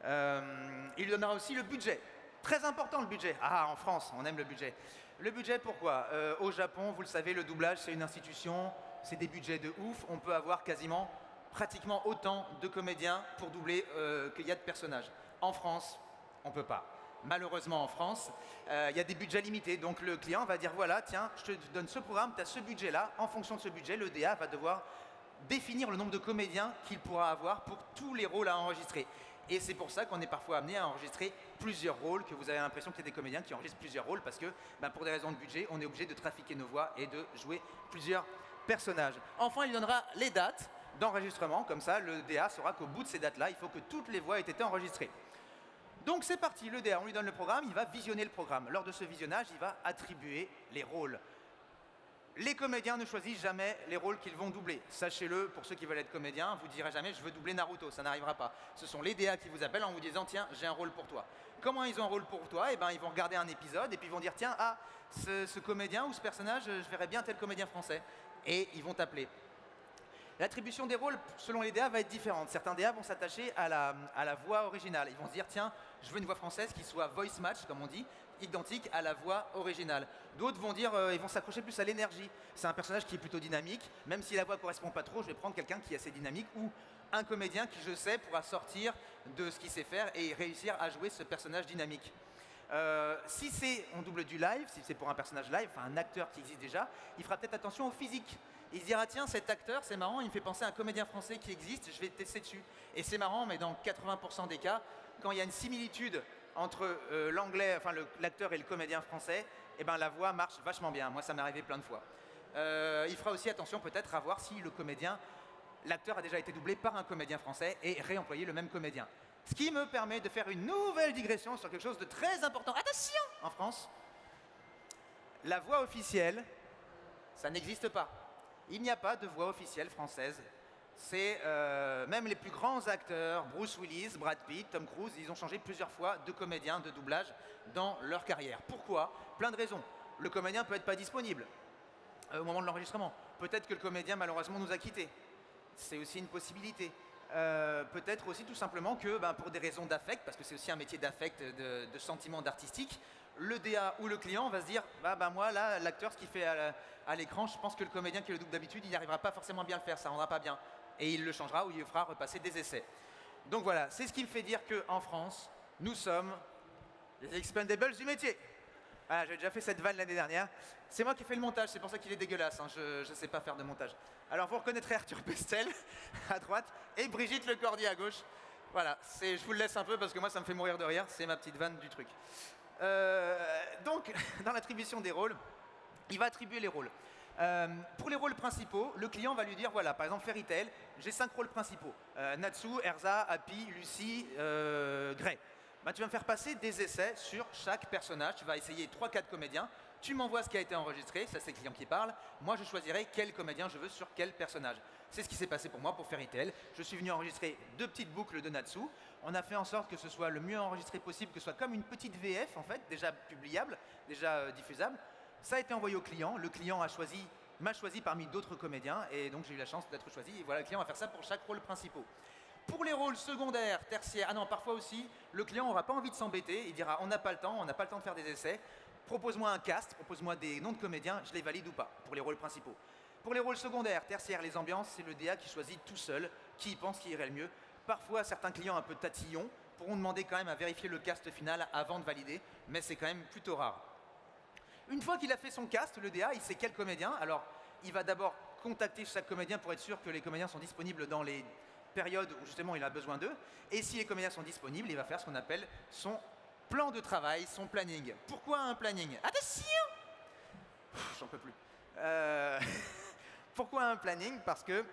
Il lui donnera aussi le budget. Très important le budget. Ah, en France, on aime le budget. Le budget, pourquoi? Au Japon, vous le savez, le doublage, c'est une institution, c'est des budgets de ouf. On peut avoir pratiquement autant de comédiens pour doubler qu'il y a de personnages. En France, on ne peut pas. Malheureusement en France, il y a des budgets limités, donc le client va dire voilà, tiens, je te donne ce programme, tu as ce budget-là, en fonction de ce budget, le DA va devoir définir le nombre de comédiens qu'il pourra avoir pour tous les rôles à enregistrer. Et c'est pour ça qu'on est parfois amené à enregistrer plusieurs rôles, que vous avez l'impression qu'il y a des comédiens qui enregistrent plusieurs rôles, parce que pour des raisons de budget, on est obligé de trafiquer nos voix et de jouer plusieurs personnages. Enfin, il donnera les dates d'enregistrement, comme ça le DA saura qu'au bout de ces dates-là, il faut que toutes les voix aient été enregistrées. Donc c'est parti, le DA, on lui donne le programme, il va visionner le programme. Lors de ce visionnage, il va attribuer les rôles. Les comédiens ne choisissent jamais les rôles qu'ils vont doubler. Sachez-le, pour ceux qui veulent être comédiens, vous ne direz jamais « je veux doubler Naruto », ça n'arrivera pas. Ce sont les DA qui vous appellent en vous disant « tiens, j'ai un rôle pour toi ». Comment ils ont un rôle pour toi? Eh bien, ils vont regarder un épisode et puis ils vont dire « tiens, ah, ce comédien ou ce personnage, je verrais bien tel comédien français ». Et ils vont t'appeler. L'attribution des rôles, selon les DA, va être différente. Certains DA vont s'attacher à la voix originale. Ils vont se dire, tiens, je veux une voix française qui soit voice match, comme on dit, identique à la voix originale. D'autres vont dire, ils vont s'accrocher plus à l'énergie. C'est un personnage qui est plutôt dynamique. Même si la voix ne correspond pas trop, je vais prendre quelqu'un qui est assez dynamique ou un comédien qui, je sais, pourra sortir de ce qu'il sait faire et réussir à jouer ce personnage dynamique. Si on double du live, si c'est pour un personnage live, enfin un acteur qui existe déjà, il fera peut-être attention au physique. Il se dira, tiens, cet acteur, c'est marrant, il me fait penser à un comédien français qui existe, je vais tester dessus. Et c'est marrant, mais dans 80% des cas, quand il y a une similitude entre l'anglais, enfin l'acteur et le comédien français, eh ben, la voix marche vachement bien. Moi, ça m'est arrivé plein de fois. Il fera aussi attention peut-être à voir si l'acteur a déjà été doublé par un comédien français et réemployer le même comédien. Ce qui me permet de faire une nouvelle digression sur quelque chose de très important. Attention! En France, la voix officielle, ça n'existe pas. Il n'y a pas de voix officielle française. C'est même les plus grands acteurs, Bruce Willis, Brad Pitt, Tom Cruise, ils ont changé plusieurs fois de comédien, de doublage dans leur carrière. Pourquoi? Plein de raisons. Le comédien peut être pas disponible au moment de l'enregistrement. Peut-être que le comédien malheureusement nous a quittés. C'est aussi une possibilité. Peut-être aussi tout simplement que pour des raisons d'affect, parce que c'est aussi un métier d'affect, de sentiment, d'artistique, le DA ou le client va se dire moi là, l'acteur, ce qu'il fait à l'écran, je pense que le comédien qui le double d'habitude, il n'arrivera pas forcément bien à le faire, ça ne rendra pas bien. Et il le changera ou il le fera repasser des essais. Donc voilà, c'est ce qui me fait dire qu'en France, nous sommes les expendables du métier. Ah, j'ai déjà fait cette vanne l'année dernière. C'est moi qui ai fait le montage, c'est pour ça qu'il est dégueulasse, hein. Je ne sais pas faire de montage. Alors vous reconnaîtrez Arthur Pestel à droite et Brigitte Lecordier à gauche. Voilà, je vous le laisse un peu parce que moi ça me fait mourir de rire, c'est ma petite vanne du truc. Donc, dans l'attribution des rôles, il va attribuer les rôles. Pour les rôles principaux, le client va lui dire, voilà, par exemple Fairy Tail, j'ai 5 rôles principaux. Natsu, Erza, Happy, Lucy, Grey. Tu vas me faire passer des essais sur chaque personnage, tu vas essayer 3-4 comédiens, tu m'envoies ce qui a été enregistré, ça c'est le client qui parle, moi je choisirai quel comédien je veux sur quel personnage. C'est ce qui s'est passé pour moi pour Fairy Tail. Je suis venu enregistrer 2 petites boucles de Natsu, on a fait en sorte que ce soit le mieux enregistré possible, que ce soit comme une petite VF en fait, déjà publiable, déjà diffusable. Ça a été envoyé au client, le client m'a choisi parmi d'autres comédiens et donc j'ai eu la chance d'être choisi et voilà, le client va faire ça pour chaque rôle principal. Pour les rôles secondaires, tertiaires, parfois aussi, le client n'aura pas envie de s'embêter, il dira on n'a pas le temps de faire des essais, propose-moi un cast, propose-moi des noms de comédiens, je les valide ou pas, pour les rôles principaux. Pour les rôles secondaires, tertiaires, les ambiances, c'est le DA qui choisit tout seul, qui il pense qui irait le mieux. Parfois, certains clients un peu tatillons pourront demander quand même à vérifier le cast final avant de valider, mais c'est quand même plutôt rare. Une fois qu'il a fait son cast, le DA, il sait quel comédien, alors il va d'abord contacter chaque comédien pour être sûr que les comédiens sont disponibles dans les périodes où justement il a besoin d'eux, et si les comédiens sont disponibles, il va faire ce qu'on appelle son plan de travail, son planning. Pourquoi un planning? Attention! J'en peux plus. Pourquoi un planning? Parce que,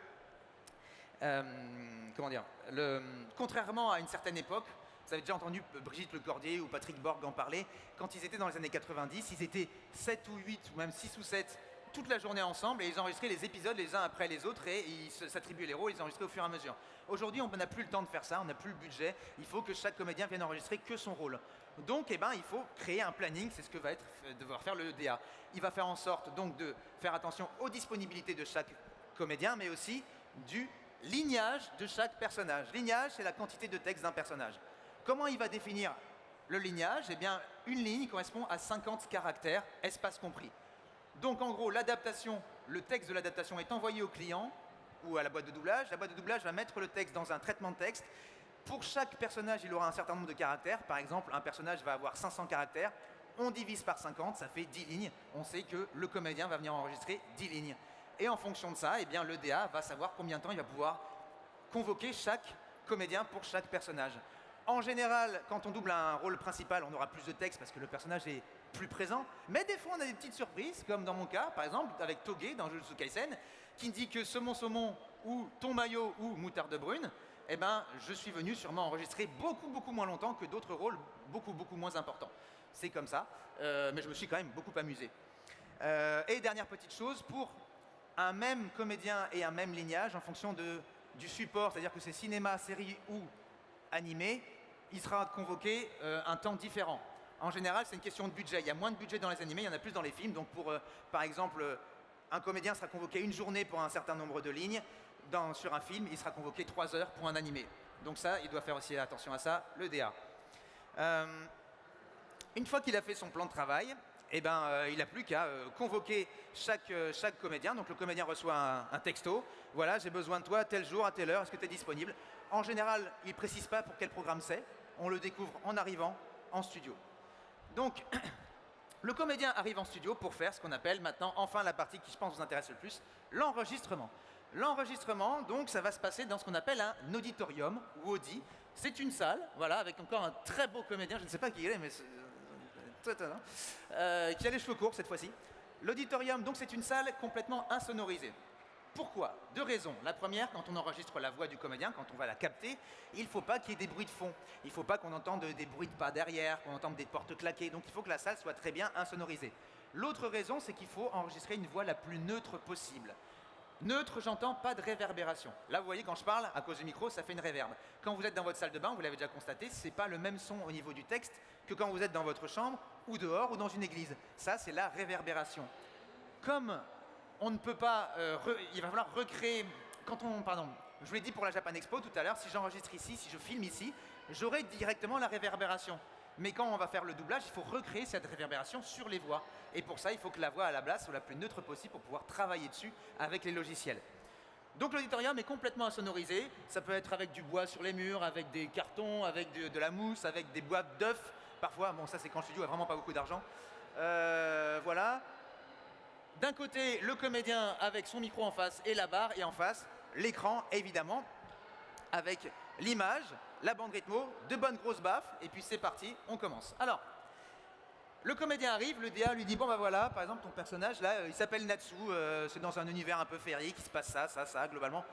contrairement à une certaine époque, vous avez déjà entendu Brigitte Lecordier ou Patrick Borg en parler, quand ils étaient dans les années 90, ils étaient 7 ou 8 ou même 6 ou 7 toute la journée ensemble et ils enregistraient les épisodes les uns après les autres et ils s'attribuaient les rôles, ils enregistraient au fur et à mesure. Aujourd'hui, on n'a plus le temps de faire ça, on n'a plus le budget, il faut que chaque comédien vienne enregistrer que son rôle. Donc, il faut créer un planning, c'est ce que va devoir faire le DA. Il va faire en sorte donc de faire attention aux disponibilités de chaque comédien, mais aussi du lignage de chaque personnage. Lignage, c'est la quantité de texte d'un personnage. Comment il va définir le lignage? Eh bien, une ligne correspond à 50 caractères, espace compris. Donc, en gros, le texte de l'adaptation est envoyé au client ou à la boîte de doublage. La boîte de doublage va mettre le texte dans un traitement de texte. Pour chaque personnage, il aura un certain nombre de caractères. Par exemple, un personnage va avoir 500 caractères. On divise par 50, ça fait 10 lignes. On sait que le comédien va venir enregistrer 10 lignes. Et en fonction de ça, eh bien, le DA va savoir combien de temps il va pouvoir convoquer chaque comédien pour chaque personnage. En général, quand on double un rôle principal, on aura plus de texte parce que le personnage est plus présent. Mais des fois, on a des petites surprises, comme dans mon cas, par exemple, avec Toge dans Jujutsu Kaisen, qui me dit que saumon ou ton maillot ou moutarde brune, eh ben, je suis venu sûrement enregistrer beaucoup moins longtemps que d'autres rôles beaucoup moins importants. C'est comme ça, mais je me suis quand même beaucoup amusé. Et dernière petite chose, pour un même comédien et un même lignage, en fonction du support, c'est-à-dire que c'est cinéma, série ou animé, il sera convoqué un temps différent. En général, c'est une question de budget. Il y a moins de budget dans les animés, il y en a plus dans les films. Donc, par exemple, un comédien sera convoqué une journée pour un certain nombre de lignes. Sur un film, il sera convoqué 3 heures pour un animé. Donc ça, il doit faire aussi attention à ça, le DA. Une fois qu'il a fait son plan de travail, il n'a plus qu'à convoquer chaque comédien. Donc le comédien reçoit un texto. Voilà, j'ai besoin de toi tel jour, à telle heure, est-ce que tu es disponible? En général, il ne précise pas pour quel programme c'est. On le découvre en arrivant en studio. Donc, le comédien arrive en studio pour faire ce qu'on appelle maintenant, enfin la partie qui je pense vous intéresse le plus, l'enregistrement. L'enregistrement, donc, ça va se passer dans ce qu'on appelle un auditorium ou Audi. C'est une salle, voilà, avec encore un très beau comédien, je ne sais pas qui il est, mais qui a les cheveux courts cette fois-ci. L'auditorium, donc, c'est une salle complètement insonorisée. Pourquoi? 2 raisons. La première, quand on enregistre la voix du comédien, quand on va la capter, il ne faut pas qu'il y ait des bruits de fond. Il ne faut pas qu'on entende des bruits de pas derrière, qu'on entende des portes claquer. Donc il faut que la salle soit très bien insonorisée. L'autre raison, c'est qu'il faut enregistrer une voix la plus neutre possible. Neutre, j'entends pas de réverbération. Là, vous voyez, quand je parle, à cause du micro, ça fait une réverbe. Quand vous êtes dans votre salle de bain, vous l'avez déjà constaté, c'est pas le même son au niveau du texte que quand vous êtes dans votre chambre, ou dehors, ou dans une église. Ça, c'est la réverbération. Comme on ne peut pas, il va falloir recréer, je vous l'ai dit pour la Japan Expo tout à l'heure, si j'enregistre ici, si je filme ici, j'aurai directement la réverbération. Mais quand on va faire le doublage, il faut recréer cette réverbération sur les voix. Et pour ça, il faut que la voix à la base soit la plus neutre possible pour pouvoir travailler dessus avec les logiciels. Donc l'auditorium est complètement insonorisé, ça peut être avec du bois sur les murs, avec des cartons, avec de la mousse, avec des boîtes d'œufs, parfois, bon ça c'est quand le studio a vraiment pas beaucoup d'argent. Voilà. D'un côté, le comédien avec son micro en face et la barre, et en face, l'écran, évidemment, avec l'image, la bande rythmo, deux bonnes grosses baffes, et puis c'est parti, on commence. Alors, le comédien arrive, le DA lui dit, bon bah voilà, par exemple ton personnage là, il s'appelle Natsu, c'est dans un univers un peu féerique, il se passe ça, globalement.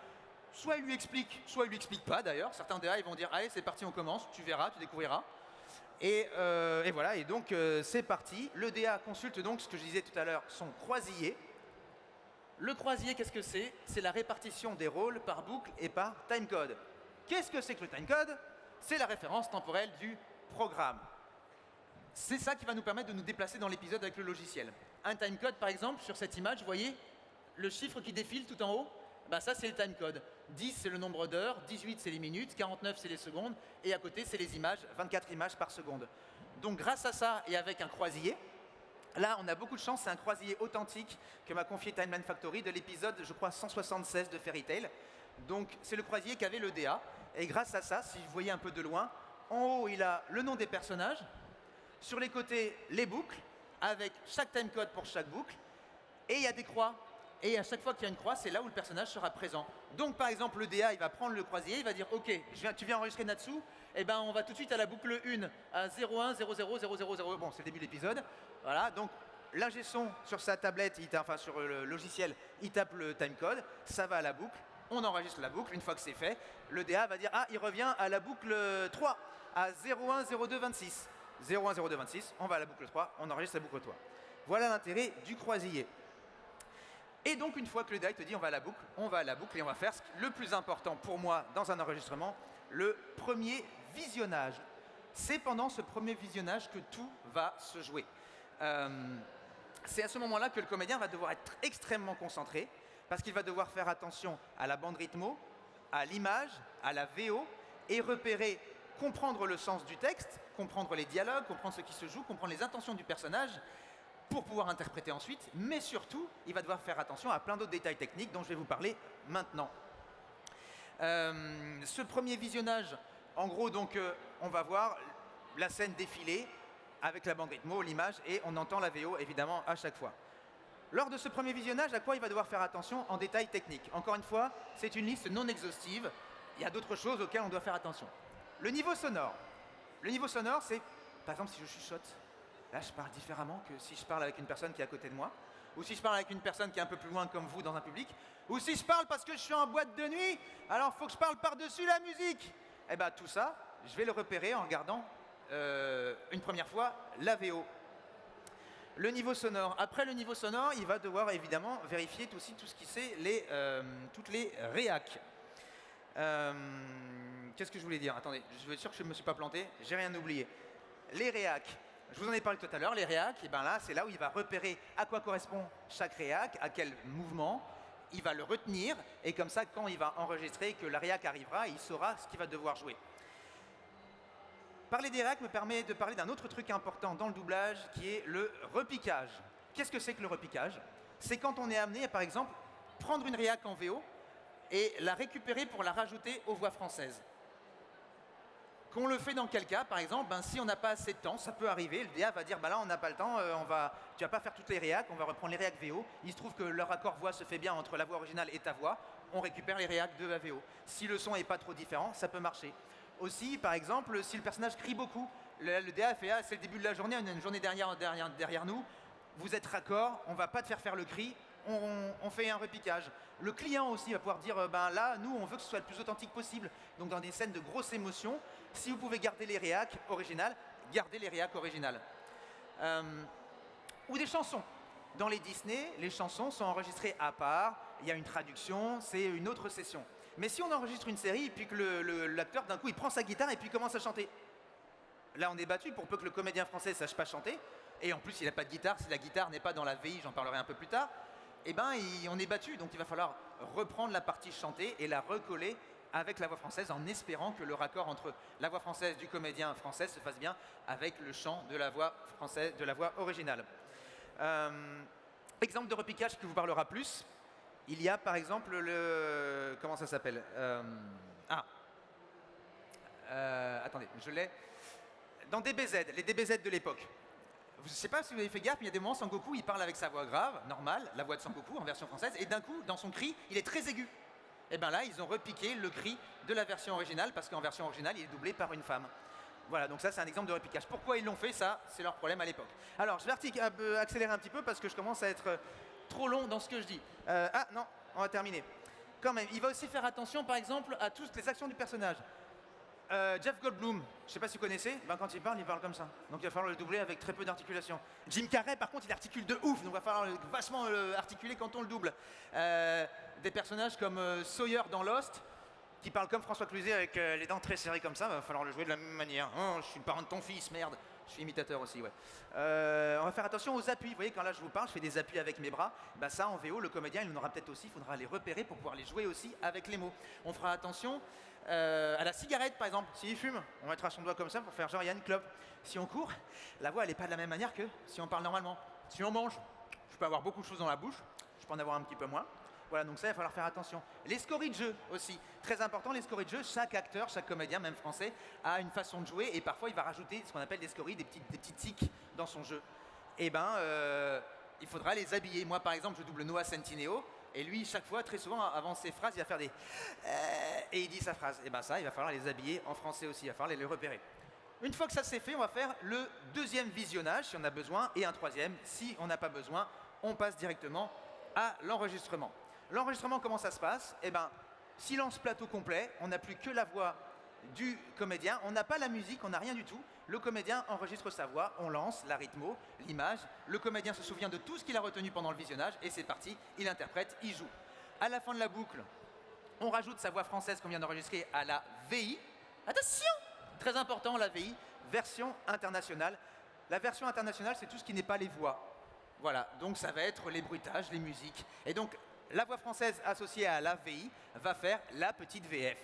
Soit il lui explique, soit il lui explique pas d'ailleurs. Certains DA ils vont dire, allez c'est parti, on commence, tu verras, tu découvriras. Et voilà, et donc c'est parti. Le DA consulte donc ce que je disais tout à l'heure, son croisillé. Le croisillé, qu'est-ce que c'est? C'est la répartition des rôles par boucle et par timecode. Qu'est-ce que c'est que le timecode? C'est la référence temporelle du programme. C'est ça qui va nous permettre de nous déplacer dans l'épisode avec le logiciel. Un timecode, par exemple, sur cette image, vous voyez le chiffre qui défile tout en haut, bah ça c'est le timecode. 10 c'est le nombre d'heures, 18 c'est les minutes, 49 c'est les secondes, et à côté c'est les images, 24 images par seconde. Donc grâce à ça et avec un croisillé, là on a beaucoup de chance, c'est un croisillé authentique que m'a confié Timeline Factory de l'épisode, je crois, 176 de Fairy Tail. Donc c'est le croisillé qu'avait le DA, et grâce à ça, si vous voyez un peu de loin, en haut il a le nom des personnages, sur les côtés les boucles, avec chaque timecode pour chaque boucle, et il y a des croix. Et à chaque fois qu'il y a une croix, c'est là où le personnage sera présent. Donc par exemple, le DA, il va prendre le croisillé, il va dire « Ok, tu viens enregistrer Natsu, et ben on va tout de suite à la boucle 1, à 01 00 000. Bon, c'est le début de l'épisode. Voilà, donc l'ingé son sur sa tablette, enfin sur le logiciel, il tape le timecode, ça va à la boucle, on enregistre la boucle. Une fois que c'est fait, le DA va dire « Ah, il revient à la boucle 3, à 01 02 26. 01 02 26, on va à la boucle 3, on enregistre la boucle 3. » Voilà l'intérêt du croisillé. Et donc, une fois que le DA te dit on va à la boucle et on va faire le plus important pour moi dans un enregistrement, le premier visionnage. C'est pendant ce premier visionnage que tout va se jouer. C'est à ce moment-là que le comédien va devoir être extrêmement concentré parce qu'il va devoir faire attention à la bande rythmo, à l'image, à la VO et repérer, comprendre le sens du texte, comprendre les dialogues, comprendre ce qui se joue, comprendre les intentions du personnage pour pouvoir interpréter ensuite, mais surtout, il va devoir faire attention à plein d'autres détails techniques dont je vais vous parler maintenant. Ce premier visionnage, en gros, donc, on va voir la scène défiler avec la bande rythmo, l'image, et on entend la VO, évidemment, à chaque fois. Lors de ce premier visionnage, à quoi il va devoir faire attention en détails techniques? Encore une fois, c'est une liste non exhaustive. Il y a d'autres choses auxquelles on doit faire attention. Le niveau sonore. Le niveau sonore, c'est, par exemple, si je chuchote, là, je parle différemment que si je parle avec une personne qui est à côté de moi, ou si je parle avec une personne qui est un peu plus loin comme vous dans un public, ou si je parle parce que je suis en boîte de nuit, alors il faut que je parle par-dessus la musique. Et bien tout ça, je vais le repérer en regardant une première fois la VO. Le niveau sonore. Après le niveau sonore, il va devoir évidemment vérifier aussi tout ce qui c'est toutes les réacs. Qu'est-ce que je voulais dire? Attendez, je veux être sûr que je ne me suis pas planté, j'ai rien oublié. Les réacs. Je vous en ai parlé tout à l'heure, les réacs, et ben là, c'est là où il va repérer à quoi correspond chaque réac, à quel mouvement, il va le retenir, et comme ça, quand il va enregistrer, que la réac arrivera, il saura ce qu'il va devoir jouer. Parler des réacs me permet de parler d'un autre truc important dans le doublage, qui est le repiquage. Qu'est-ce que c'est que le repiquage? C'est quand on est amené à, par exemple, prendre une réac en VO, et la récupérer pour la rajouter aux voix françaises. Qu'on le fait dans quel cas? Par exemple, si on n'a pas assez de temps, ça peut arriver, le DA va dire bah là on n'a pas le temps, tu vas pas faire toutes les réacs, on va reprendre les réacs VO. Il se trouve que leur accord voix se fait bien entre la voix originale et ta voix, on récupère les réacs de la VO. Si le son n'est pas trop différent, ça peut marcher. Aussi, par exemple, si le personnage crie beaucoup, le DA fait c'est le début de la journée, on a une journée derrière nous, vous êtes raccord, on va pas te faire faire le cri, on fait un repiquage. Le client aussi va pouvoir dire là, nous, on veut que ce soit le plus authentique possible. Donc dans des scènes de grosse émotion, si vous pouvez garder les réacs originales, gardez les réacs originales. Ou des chansons. Dans les Disney, les chansons sont enregistrées à part, il y a une traduction, c'est une autre session. Mais si on enregistre une série et puis que l'acteur d'un coup il prend sa guitare et puis commence à chanter, là on est battu pour peu que le comédien français ne sache pas chanter, et en plus il n'a pas de guitare, si la guitare n'est pas dans la VI, j'en parlerai un peu plus tard, on est battu, donc il va falloir reprendre la partie chantée et la recoller avec la voix française en espérant que le raccord entre la voix française du comédien français se fasse bien avec le chant de la voix française, de la voix originale. Exemple de repiquage qui vous parlera plus, il y a par exemple comment ça s'appelle attendez, je l'ai. Dans DBZ, les DBZ de l'époque. Je ne sais pas si vous avez fait gaffe, mais il y a des moments, Sangoku, il parle avec sa voix grave, normale, la voix de Sangoku en version française, et d'un coup, dans son cri, il est très aigu. Et bien là, ils ont repiqué le cri de la version originale, parce qu'en version originale, il est doublé par une femme. Voilà, donc ça c'est un exemple de repiquage. Pourquoi ils l'ont fait, ça, c'est leur problème à l'époque. Alors, je vais accélérer un petit peu parce que je commence à être trop long dans ce que je dis. Ah non, on va terminer. Quand même, il va aussi faire attention, par exemple, à toutes les actions du personnage. Jeff Goldblum, je sais pas si vous connaissez, ben quand il parle comme ça. Donc il va falloir le doubler avec très peu d'articulation. Jim Carrey, par contre, il articule de ouf, donc il va falloir vachement articuler quand on le double. Des personnages comme Sawyer dans Lost, qui parle comme François Cluzet avec les dents très serrées comme ça, va falloir le jouer de la même manière. Oh, je suis le parent de ton fils, merde. Je suis imitateur aussi, ouais. On va faire attention aux appuis. Vous voyez, quand là je vous parle, je fais des appuis avec mes bras. Bah ça, en VO, le comédien, il en aura peut-être aussi. Il faudra les repérer pour pouvoir les jouer aussi avec les mots. On fera attention à la cigarette, par exemple. S'il fume, on mettra son doigt comme ça pour faire genre, il y a une clope. Si on court, la voix, elle n'est pas de la même manière que si on parle normalement. Si on mange, je peux avoir beaucoup de choses dans la bouche. Je peux en avoir un petit peu moins. Voilà, donc ça, il va falloir faire attention. Les scories de jeu aussi, très important, les scories de jeu. Chaque acteur, chaque comédien, même français, a une façon de jouer et parfois il va rajouter ce qu'on appelle des scories, des petits tics dans son jeu. Et il faudra les habiller. Moi, par exemple, je double Noah Centineo et lui, chaque fois, très souvent, avant ses phrases, il va faire des et il dit sa phrase. Et ça, il va falloir les habiller en français aussi, il va falloir les repérer. Une fois que ça c'est fait, on va faire le deuxième visionnage si on a besoin et un troisième si on n'a pas besoin. On passe directement à l'enregistrement. L'enregistrement, comment ça se passe? Silence plateau complet, on n'a plus que la voix du comédien, on n'a pas la musique, on n'a rien du tout. Le comédien enregistre sa voix, on lance la rythmo, l'image, le comédien se souvient de tout ce qu'il a retenu pendant le visionnage et c'est parti, il interprète, il joue. À la fin de la boucle, on rajoute sa voix française qu'on vient d'enregistrer à la VI. Attention! Très important, la VI, version internationale. La version internationale, c'est tout ce qui n'est pas les voix. Voilà, donc ça va être les bruitages, les musiques. Et donc, la voix française associée à la VI va faire la petite VF.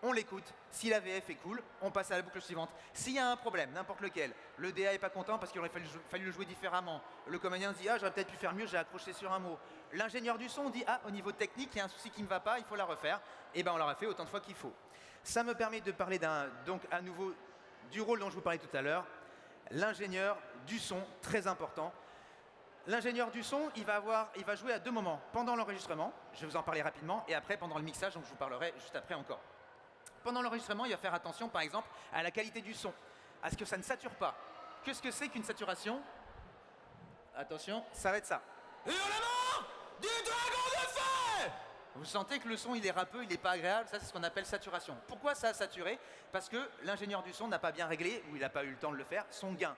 On l'écoute, si la VF est cool, on passe à la boucle suivante. S'il y a un problème, n'importe lequel, le DA n'est pas content parce qu'il aurait fallu le jouer différemment, le comédien se dit « Ah, j'aurais peut-être pu faire mieux, j'ai accroché sur un mot ». L'ingénieur du son dit « Ah, au niveau technique, il y a un souci qui ne va pas, il faut la refaire ». Et on l'aura fait autant de fois qu'il faut. Ça me permet de parler donc à nouveau du rôle dont je vous parlais tout à l'heure, l'ingénieur du son, très important. L'ingénieur du son, il va jouer à deux moments. Pendant l'enregistrement, je vais vous en parler rapidement, et après pendant le mixage, donc je vous parlerai juste après encore. Pendant l'enregistrement, il va faire attention, par exemple, à la qualité du son, à ce que ça ne sature pas. Qu'est-ce que c'est qu'une saturation? Attention, ça va être ça. Hurlement du dragon de feu! Vous sentez que le son, il est râpeux, il n'est pas agréable, ça c'est ce qu'on appelle saturation. Pourquoi ça a saturé? Parce que l'ingénieur du son n'a pas bien réglé, ou il n'a pas eu le temps de le faire, son gain.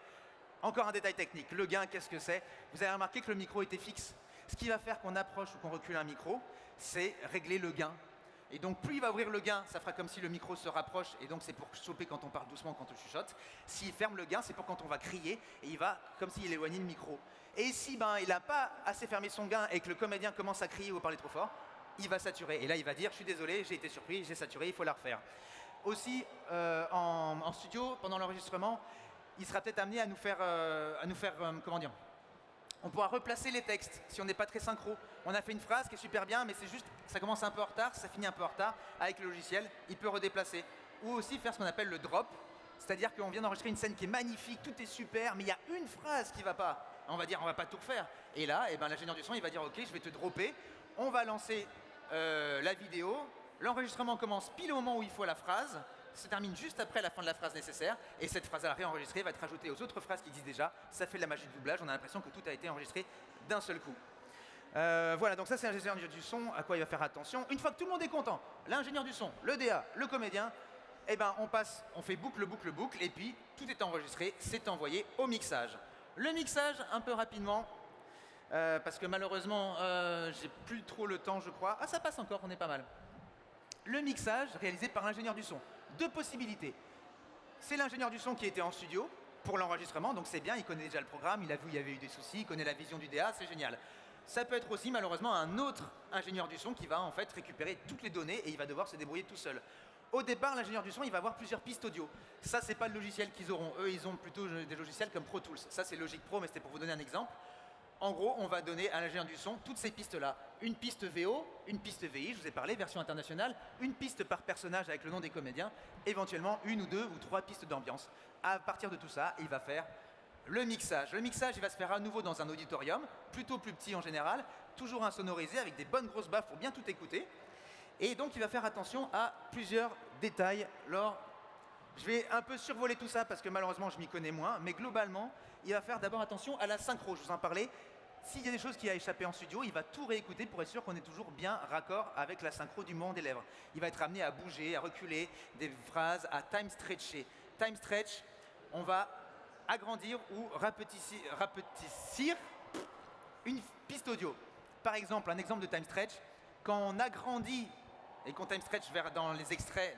Encore un détail technique, le gain, qu'est-ce que c'est? Vous avez remarqué que le micro était fixe. Ce qui va faire qu'on approche ou qu'on recule un micro, c'est régler le gain. Et donc plus il va ouvrir le gain, ça fera comme si le micro se rapproche, et donc c'est pour choper quand on parle doucement, quand on chuchote. S'il ferme le gain, c'est pour quand on va crier, et il va comme s'il éloignait le micro. Et si il n'a pas assez fermé son gain et que le comédien commence à crier ou à parler trop fort, il va saturer. Et là, il va dire « Je suis désolé, j'ai été surpris, j'ai saturé, il faut la refaire ». Aussi, en studio, pendant l'enregistrement, il sera peut-être amené à nous faire, comment dire, on pourra replacer les textes si on n'est pas très synchro. On a fait une phrase qui est super bien, mais c'est juste, ça commence un peu en retard, ça finit un peu en retard. Avec le logiciel, il peut redéplacer. Ou aussi faire ce qu'on appelle le drop, c'est-à-dire qu'on vient d'enregistrer une scène qui est magnifique, tout est super, mais il y a une phrase qui ne va pas. On va dire, on va pas tout refaire. Et là, l'ingénieur du son, il va dire, ok, je vais te dropper, on va lancer la vidéo, l'enregistrement commence pile au moment où il faut la phrase, se termine juste après la fin de la phrase nécessaire, et cette phrase à la réenregistrée va être rajoutée aux autres phrases qui existent déjà. Ça fait la magie du doublage, on a l'impression que tout a été enregistré d'un seul coup. Voilà, donc ça c'est l'ingénieur du son, à quoi il va faire attention. Une fois que tout le monde est content, l'ingénieur du son, le DA, le comédien, on fait boucle, boucle, boucle, et puis tout est enregistré, c'est envoyé au mixage. Le mixage, un peu rapidement, parce que malheureusement, j'ai plus trop le temps, je crois. Ah, ça passe encore, on est pas mal. Le mixage réalisé par l'ingénieur du son. Deux possibilités. C'est l'ingénieur du son qui était en studio pour l'enregistrement, donc c'est bien, il connaît déjà le programme, il a vu il y avait eu des soucis, il connaît la vision du DA, c'est génial. Ça peut être aussi malheureusement un autre ingénieur du son qui va en fait récupérer toutes les données et il va devoir se débrouiller tout seul. Au départ, l'ingénieur du son, il va avoir plusieurs pistes audio. Ça, c'est pas le logiciel qu'ils auront. Eux, ils ont plutôt des logiciels comme Pro Tools. Ça, c'est Logic Pro, mais c'était pour vous donner un exemple. En gros, on va donner à l'ingénieur du son toutes ces pistes-là. Une piste VO, une piste VI, je vous ai parlé, version internationale, une piste par personnage avec le nom des comédiens, éventuellement une ou deux ou trois pistes d'ambiance. À partir de tout ça, il va faire le mixage. Le mixage, il va se faire à nouveau dans un auditorium, plutôt plus petit en général, toujours insonorisé, avec des bonnes grosses baffes pour bien tout écouter. Et donc il va faire attention à plusieurs détails. Je vais un peu survoler tout ça parce que malheureusement je m'y connais moins, mais globalement, il va faire d'abord attention à la synchro, je vous en parlais. S'il y a des choses qui a échappé en studio, il va tout réécouter pour être sûr qu'on est toujours bien raccord avec la synchro du mouvement des lèvres. Il va être amené à bouger, à reculer des phrases, à time stretcher. Time stretch, on va agrandir ou rapetissir une piste audio. Par exemple, un exemple de time stretch, quand on agrandit et qu'on time stretch dans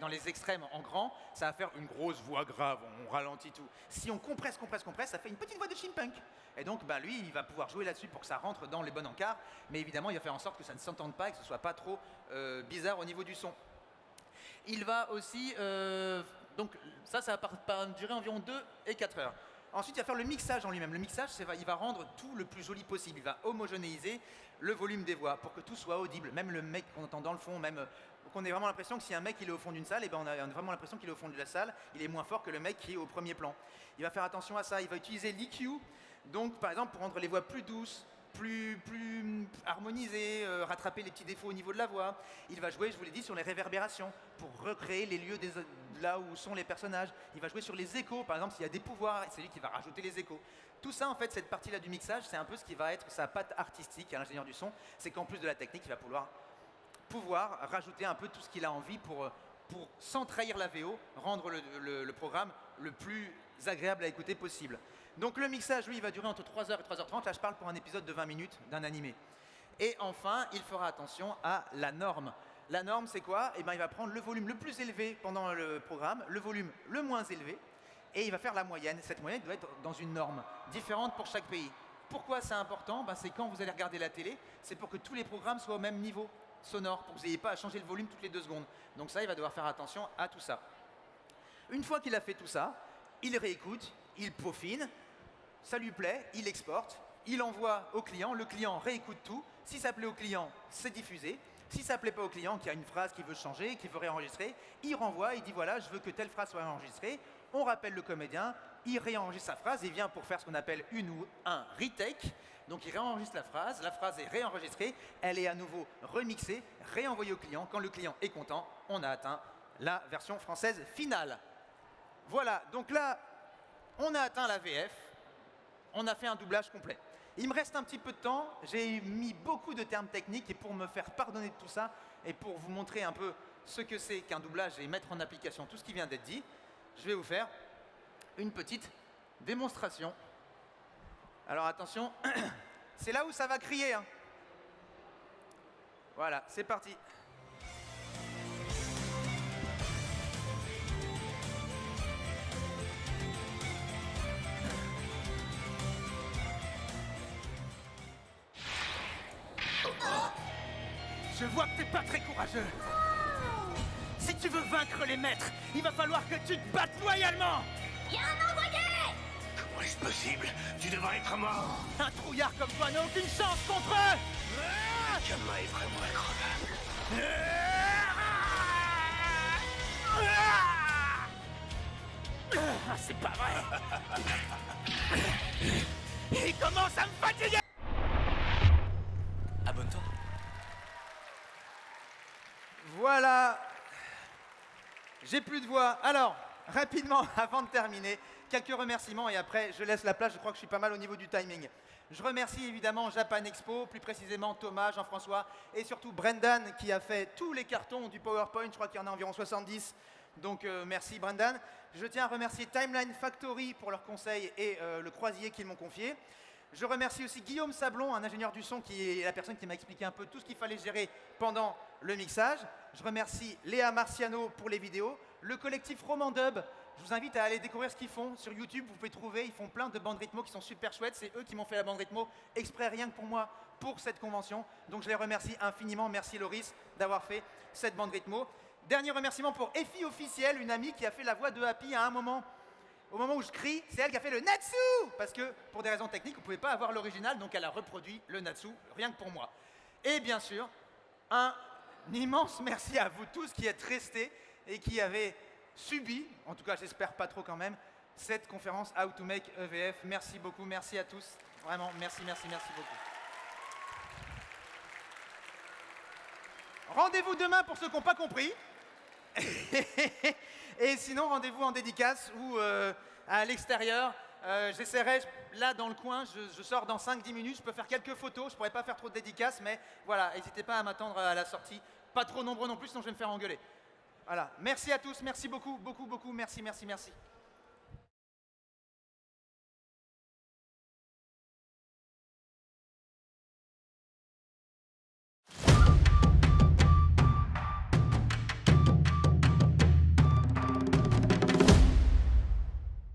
les extrêmes en grand, ça va faire une grosse voix grave, on ralentit tout. Si on compresse, ça fait une petite voix de chimpank. Et donc, lui, il va pouvoir jouer là-dessus pour que ça rentre dans les bons encarts, mais évidemment, il va faire en sorte que ça ne s'entende pas et que ce ne soit pas trop bizarre au niveau du son. Il va aussi... donc, ça va durer environ 2 et 4 heures. Ensuite, il va faire le mixage en lui-même. Le mixage, il va rendre tout le plus joli possible. Il va homogénéiser le volume des voix pour que tout soit audible. Même le mec qu'on entend dans le fond, même qu'on ait vraiment l'impression que si un mec il est au fond d'une salle, et on a vraiment l'impression qu'il est au fond de la salle, il est moins fort que le mec qui est au premier plan. Il va faire attention à ça. Il va utiliser l'EQ, donc par exemple pour rendre les voix plus douces, plus harmonisées, rattraper les petits défauts au niveau de la voix. Il va jouer, je vous l'ai dit, sur les réverbérations pour recréer les lieux là où sont les personnages. Il va jouer sur les échos, par exemple s'il y a des pouvoirs, c'est lui qui va rajouter les échos. Tout ça, en fait, cette partie-là du mixage, c'est un peu ce qui va être sa patte artistique à l'ingénieur du son, c'est qu'en plus de la technique, il va pouvoir rajouter un peu tout ce qu'il a envie pour sans trahir la VO, rendre le programme le plus agréable à écouter possible. Donc le mixage, lui, il va durer entre 3h et 3h30. Là, je parle pour un épisode de 20 minutes d'un animé. Et enfin, il fera attention à la norme. La norme, c'est quoi? Il va prendre le volume le plus élevé pendant le programme, le volume le moins élevé, et il va faire la moyenne. Cette moyenne doit être dans une norme différente pour chaque pays. Pourquoi c'est important? C'est quand vous allez regarder la télé, c'est pour que tous les programmes soient au même niveau sonore, pour que vous n'ayez pas à changer le volume toutes les 2 secondes. Donc ça, il va devoir faire attention à tout ça. Une fois qu'il a fait tout ça, il réécoute, il peaufine, ça lui plaît, il exporte, il envoie au client, le client réécoute tout. Si ça plaît au client, c'est diffusé. Si ça ne plaît pas au client, qui a une phrase qu'il veut changer, qu'il veut réenregistrer, il renvoie, il dit voilà, je veux que telle phrase soit enregistrée. On rappelle le comédien, il réenregistre sa phrase, il vient pour faire ce qu'on appelle une ou un retake. Donc il réenregistre la phrase est réenregistrée, elle est à nouveau remixée, réenvoyée au client. Quand le client est content, on a atteint la version française finale. Voilà, donc là, on a atteint la VF, on a fait un doublage complet. Il me reste un petit peu de temps, j'ai mis beaucoup de termes techniques et pour me faire pardonner de tout ça et pour vous montrer un peu ce que c'est qu'un doublage et mettre en application tout ce qui vient d'être dit, je vais vous faire une petite démonstration. Alors attention, c'est là où ça va crier, hein. Voilà, c'est parti. Je vois que t'es pas très courageux. Si tu veux vaincre les maîtres, il va falloir que tu te battes loyalement. Y a un envoyé! Comment est-ce possible? Tu devrais être mort. Un trouillard comme toi n'a aucune chance contre eux. Gamma est vraiment incroyable. Ah, c'est pas vrai. Il commence à me fatiguer. Abonne-toi. Voilà. J'ai plus de voix. Alors, rapidement, avant de terminer, quelques remerciements et après, je laisse la place. Je crois que je suis pas mal au niveau du timing. Je remercie évidemment Japan Expo, plus précisément Thomas, Jean-François et surtout Brendan qui a fait tous les cartons du PowerPoint. Je crois qu'il y en a environ 70. Donc merci Brendan. Je tiens à remercier Timeline Factory pour leurs conseils et le croisier qu'ils m'ont confié. Je remercie aussi Guillaume Sablon, un ingénieur du son qui est la personne qui m'a expliqué un peu tout ce qu'il fallait gérer pendant le mixage. Je remercie Léa Marciano pour les vidéos. Le collectif Romandub, je vous invite à aller découvrir ce qu'ils font sur YouTube. Vous pouvez trouver, ils font plein de bandes rythmo qui sont super chouettes. C'est eux qui m'ont fait la bande rythmo exprès rien que pour moi, pour cette convention. Donc je les remercie infiniment. Merci Loris d'avoir fait cette bande rythmo. Dernier remerciement pour Effie Officiel, une amie qui a fait la voix de Happy à un moment. Au moment où je crie, c'est elle qui a fait le Natsu! Parce que, pour des raisons techniques, vous ne pouvez pas avoir l'original, donc elle a reproduit le Natsu, rien que pour moi. Et bien sûr, un immense merci à vous tous qui êtes restés et qui avez subi, en tout cas j'espère pas trop quand même, cette conférence How to Make EVF. Merci beaucoup, merci à tous. Vraiment, merci beaucoup. Rendez-vous demain pour ceux qui n'ont pas compris. Et sinon, rendez-vous en dédicace ou à l'extérieur. J'essaierai, là dans le coin, je sors dans 5-10 minutes, je peux faire quelques photos, je pourrais pas faire trop de dédicaces, mais voilà, n'hésitez pas à m'attendre à la sortie. Pas trop nombreux non plus, sinon je vais me faire engueuler. Voilà, merci à tous, merci beaucoup, beaucoup, beaucoup, merci, merci, merci.